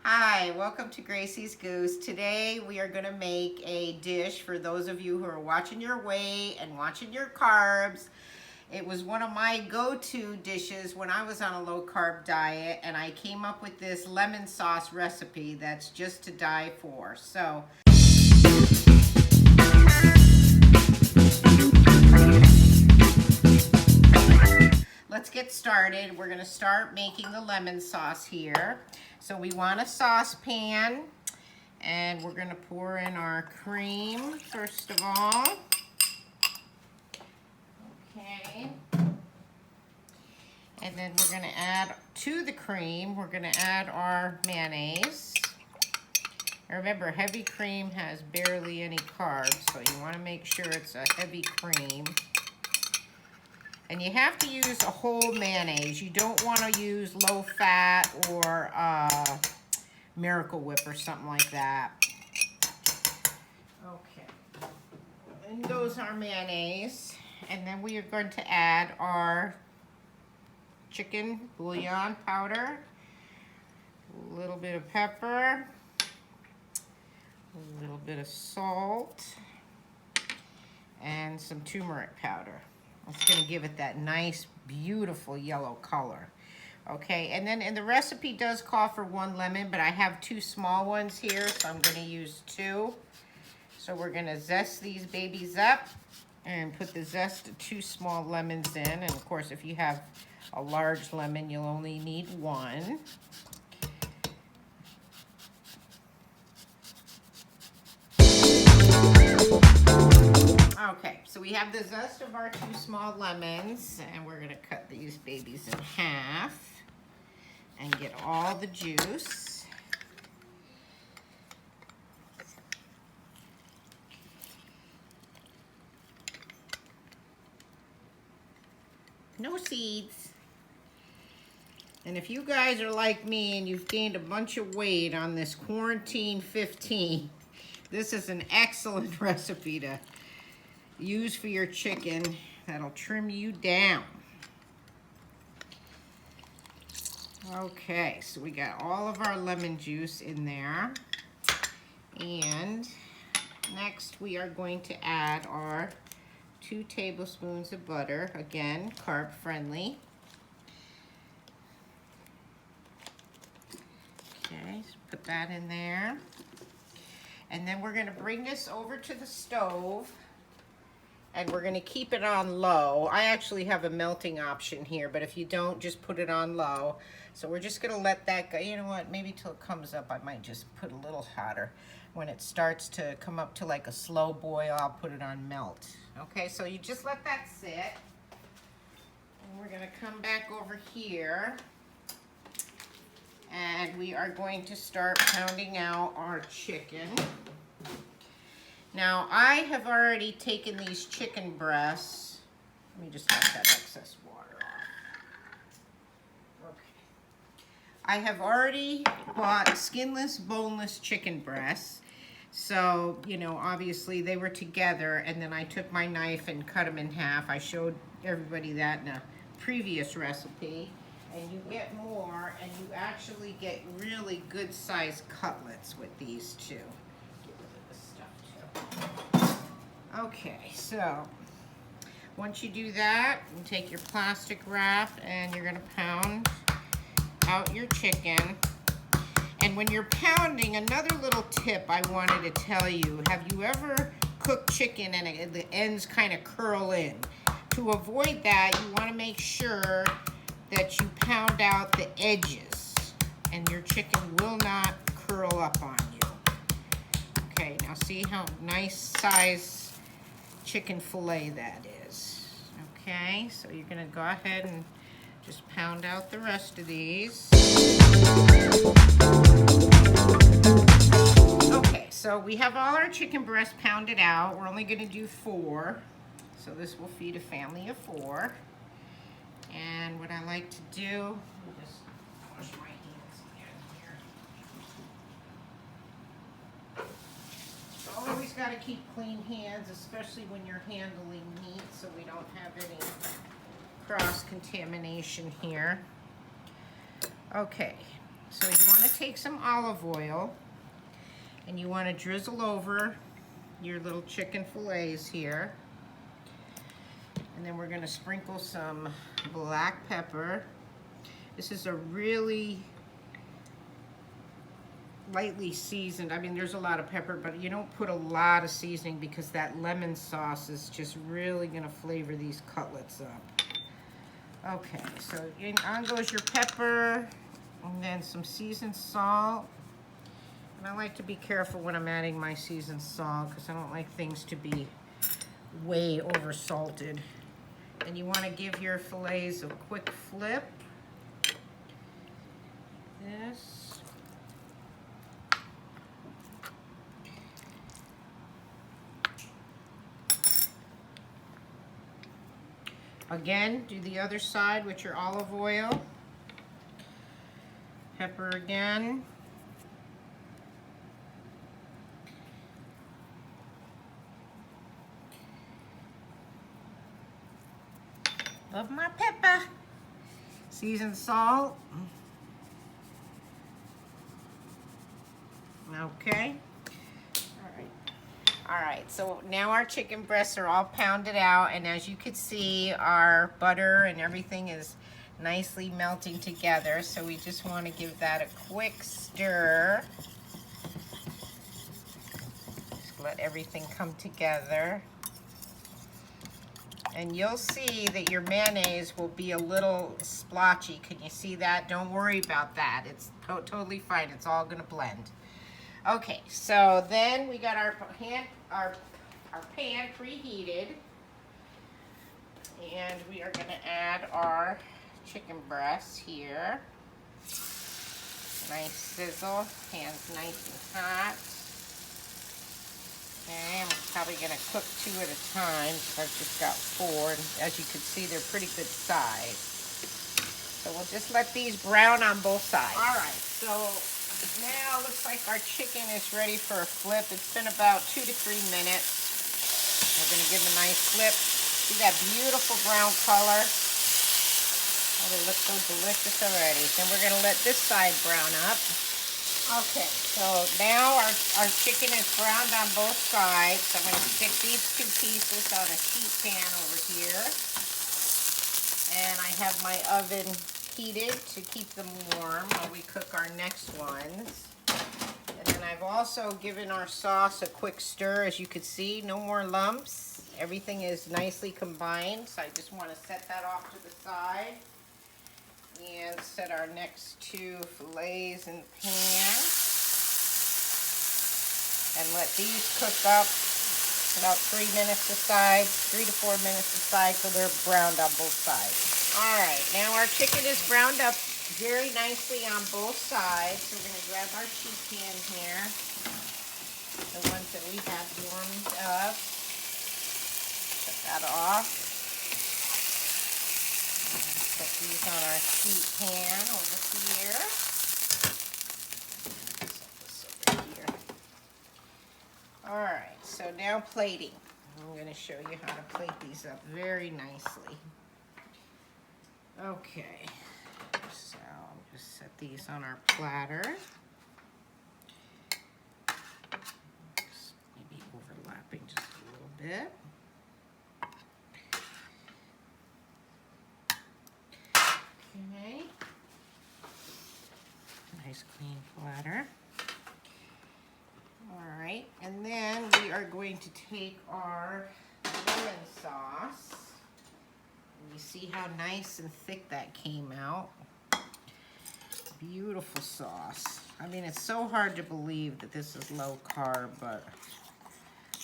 Hi, welcome to Gracie's Goose. Today we are going to make a dish for those of you who are watching your weight and watching your carbs. It was one of my go-to dishes when I was on a low-carb diet, and I came up with this lemon sauce recipe that's just to die for. So let's get started. We're going to start making the lemon sauce here. So we want a saucepan, and we're going to pour in our cream first of all. Okay. And then we're going to add to the cream, we're going to add our mayonnaise. Remember, heavy cream has barely any carbs, so you want to make sure it's a heavy cream. And you have to use a whole mayonnaise. You don't want to use low fat or Miracle Whip or something like that. Okay. In goes our mayonnaise. And then we are going to add our chicken bouillon powder, a little bit of pepper, a little bit of salt, and some turmeric powder. It's going to give it that nice, beautiful yellow color. Okay, and then the recipe does call for 1 lemon, but I have 2 small ones here, so I'm going to use 2. So we're going to zest these babies up and put the zest of 2 small lemons in. And of course, if you have a large lemon, you'll only need 1. Okay, so we have the zest of our 2 small lemons, and we're going to cut these babies in half and get all the juice. No seeds. And if you guys are like me and you've gained a bunch of weight on this quarantine 15, this is an excellent recipe to use for your chicken that'll trim you down. Okay, so we got all of our lemon juice in there. And next we are going to add our 2 tablespoons of butter, again, carb friendly. Okay, so put that in there. And then we're gonna bring this over to the stove, and we're gonna keep it on low. I actually have a melting option here, but if you don't, just put it on low. So we're just gonna let that go. You know what, maybe till it comes up, I might just put a little hotter. When it starts to come up to like a slow boil, I'll put it on melt. Okay, so you just let that sit. And we're gonna come back over here, and we are going to start pounding out our chicken. Now, I have already taken these chicken breasts. Let me just let that excess water off. Okay. I have already bought skinless, boneless chicken breasts. So, you know, obviously they were together, and then I took my knife and cut them in half. I showed everybody that in a previous recipe. And you get more, and you actually get really good sized cutlets with these too. Get rid of this stuff too. Okay, so once you do that, you take your plastic wrap and you're gonna pound out your chicken. And when you're pounding, another little tip I wanted to tell you, have you ever cooked chicken and the ends kind of curl in? To avoid that, you want to make sure that you pound out the edges, and your chicken will not curl up on you. Okay, now see how nice size chicken fillet that is. Okay, so you're gonna go ahead and just pound out the rest of these. Okay, so we have all our chicken breasts pounded out. We're only gonna do 4, so this will feed a family of 4. And what I like to do, just wash my hands again here. Always got to keep clean hands, especially when you're handling meat, so we don't have any cross-contamination here. Okay, So you want to take some olive oil and you want to drizzle over your little chicken fillets here. And then we're going to sprinkle some black pepper. This is a really lightly seasoned. I mean, there's a lot of pepper, but you don't put a lot of seasoning because that lemon sauce is just really going to flavor these cutlets up. Okay, so on goes your pepper, and then some seasoned salt. And I like to be careful when I'm adding my seasoned salt because I don't like things to be way over salted. And you want to give your fillets a quick flip. This. Again, do the other side with your olive oil. Pepper again. Love my pepper. Seasoned salt. Okay. All right, so now our chicken breasts are all pounded out, and as you can see, our butter and everything is nicely melting together. So we just want to give that a quick stir. Just let everything come together. And you'll see that your mayonnaise will be a little splotchy. Can you see that? Don't worry about that. It's totally fine. It's all gonna blend. Okay, so then we got our pan preheated. And we are gonna add our chicken breasts here. Nice sizzle, pan's nice and hot. Okay, I'm probably going to cook 2 at a time because I've just got 4. And as you can see, they're pretty good size. So we'll just let these brown on both sides. All right, so now it looks like our chicken is ready for a flip. It's been about 2 to 3 minutes. We're going to give it a nice flip. See that beautiful brown color? Oh, they look so delicious already. Then we're going to let this side brown up. Okay, so now our chicken is browned on both sides. I'm going to stick these 2 pieces on a sheet pan over here. And I have my oven heated to keep them warm while we cook our next ones. And then I've also given our sauce a quick stir. As you can see, no more lumps. Everything is nicely combined. So I just want to set that off to the side. And set our next 2 fillets in the pan. And let these cook up about 3 minutes aside, 3 to 4 minutes aside till they're browned on both sides. Alright, now our chicken is browned up very nicely on both sides. So we're going to grab our sheet pan here. The ones that we have warmed up. Set that off. Put these on our sheet pan over here. Set this over here. Alright, so now plating. I'm going to show you how to plate these up very nicely. Okay, so I'll just set these on our platter. Maybe overlapping just a little bit. Okay, nice clean platter. All right, and then we are going to take our lemon sauce. And you see how nice and thick that came out. Beautiful sauce. I mean, it's so hard to believe that this is low carb, but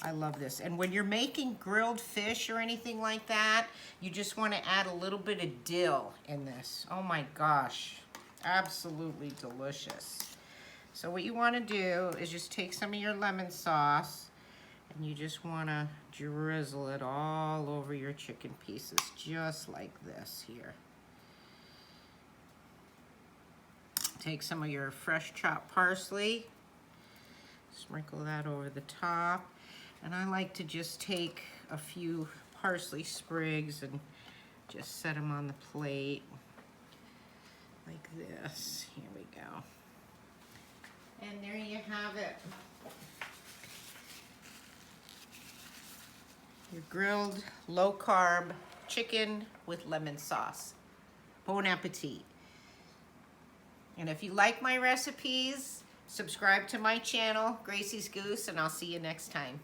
I love this. And when you're making grilled fish or anything like that, you just want to add a little bit of dill in this. Oh my gosh, absolutely delicious. So what you want to do is just take some of your lemon sauce and you just want to drizzle it all over your chicken pieces, just like this here. Take some of your fresh chopped parsley, sprinkle that over the top. And I like to just take a few parsley sprigs and just set them on the plate like this. Here we go. And there you have it. Your grilled low-carb chicken with lemon sauce. Bon appetit. And if you like my recipes, subscribe to my channel, Gracie's Goose, and I'll see you next time.